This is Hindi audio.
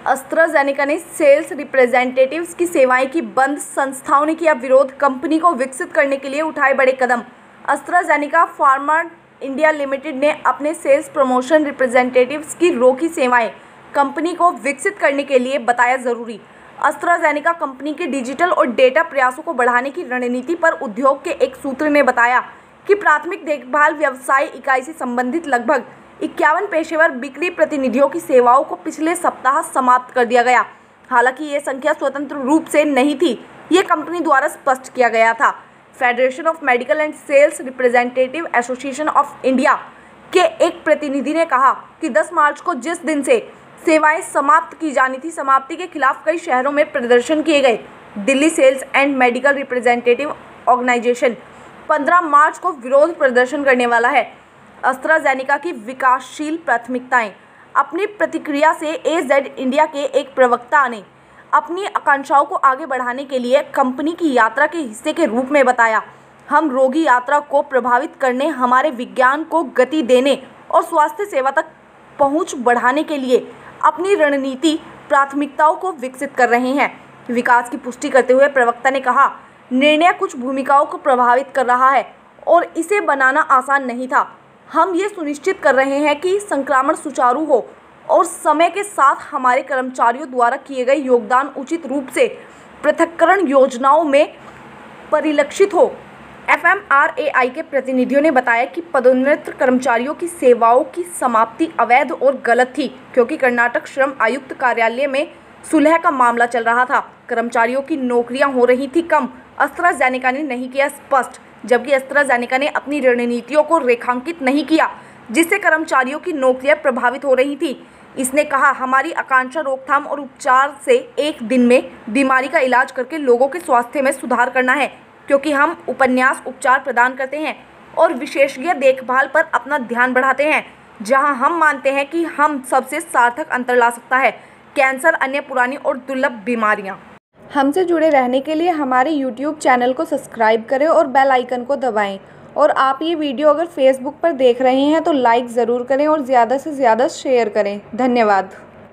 एस्ट्राजेनेका ने सेल्स रिप्रेजेंटेटिव्स की सेवाएं की बंद, संस्थाओं ने किया विरोध, कंपनी को विकसित करने के लिए उठाए बड़े कदम। एस्ट्राजेनेका फार्मा इंडिया लिमिटेड ने अपने सेल्स प्रमोशन रिप्रेजेंटेटिव्स की रोकी सेवाएं, कंपनी को विकसित करने के लिए बताया जरूरी। एस्ट्राजेनेका कंपनी के डिजिटल और डेटा प्रयासों को बढ़ाने की रणनीति पर उद्योग के एक सूत्र ने बताया कि प्राथमिक देखभाल व्यवसाय इकाई से संबंधित लगभग 51 पेशेवर बिक्री प्रतिनिधियों की सेवाओं को पिछले सप्ताह समाप्त कर दिया गया। हालांकि ये संख्या स्वतंत्र रूप से नहीं थी, ये कंपनी द्वारा स्पष्ट किया गया था। Federation of Medical and Sales Representative Association of India के एक प्रतिनिधि ने कहा कि 10 मार्च को जिस दिन से सेवाएं समाप्त की जानी थी, समाप्ति के खिलाफ कई शहरों में प्रदर्शन किए गए। Delhi Sales and Medical Representative Organisation 15 मार्च को विरोध प्रदर्शन करने वाला है। एस्ट्राजेनेका की विकासशील प्राथमिकताएं। अपनी प्रतिक्रिया से एजेड इंडिया के एक प्रवक्ता ने अपनी आकांक्षाओं को आगे बढ़ाने के लिए कंपनी की यात्रा के हिस्से के रूप में बताया, हम रोगी यात्रा को प्रभावित करने, हमारे विज्ञान को गति देने और स्वास्थ्य सेवा तक पहुंच बढ़ाने के लिए अपनी रणनीति प्राथमिकताओं को विकसित कर रहे हैं। विकास की पुष्टि करते हुए प्रवक्ता ने कहा, निर्णय कुछ भूमिकाओं को प्रभावित कर रहा है और इसे बनाना आसान नहीं था। हम ये सुनिश्चित कर रहे हैं कि संक्रमण सुचारू हो और समय के साथ हमारे कर्मचारियों द्वारा किए गए योगदान उचित रूप से पृथक्करण योजनाओं में परिलक्षित हो। FMRAI के प्रतिनिधियों ने बताया कि पदोन्नत कर्मचारियों की सेवाओं की समाप्ति अवैध और गलत थी, क्योंकि कर्नाटक श्रम आयुक्त कार्यालय में सुलह का मामला चल रहा था। कर्मचारियों की नौकरियां हो रही थी कम, एस्ट्राजेनेका ने नहीं किया स्पष्ट, जबकि एस्ट्राजेनेका ने अपनी रणनीतियों को रेखांकित नहीं किया, जिससे कर्मचारियों की नौकरियां प्रभावित हो रही थी। इसने कहा, हमारी आकांक्षा रोकथाम और उपचार से एक दिन में बीमारी का इलाज करके लोगों के स्वास्थ्य में सुधार करना है, क्योंकि हम उपन्यास उपचार प्रदान करते हैं और विशेषज्ञ देखभाल पर अपना ध्यान बढ़ाते हैं, जहां हम मानते हैं कि हम सबसे सार्थक अंतर ला सकता है कैंसर, अन्य पुरानी और दुर्लभ बीमारियां। हमसे जुड़े रहने के लिए हमारे YouTube चैनल को सब्सक्राइब करें और बेल आइकन को दबाएं। और आप ये वीडियो अगर फेसबुक पर देख रहे हैं तो लाइक ज़रूर करें और ज़्यादा से ज़्यादा शेयर करें। धन्यवाद।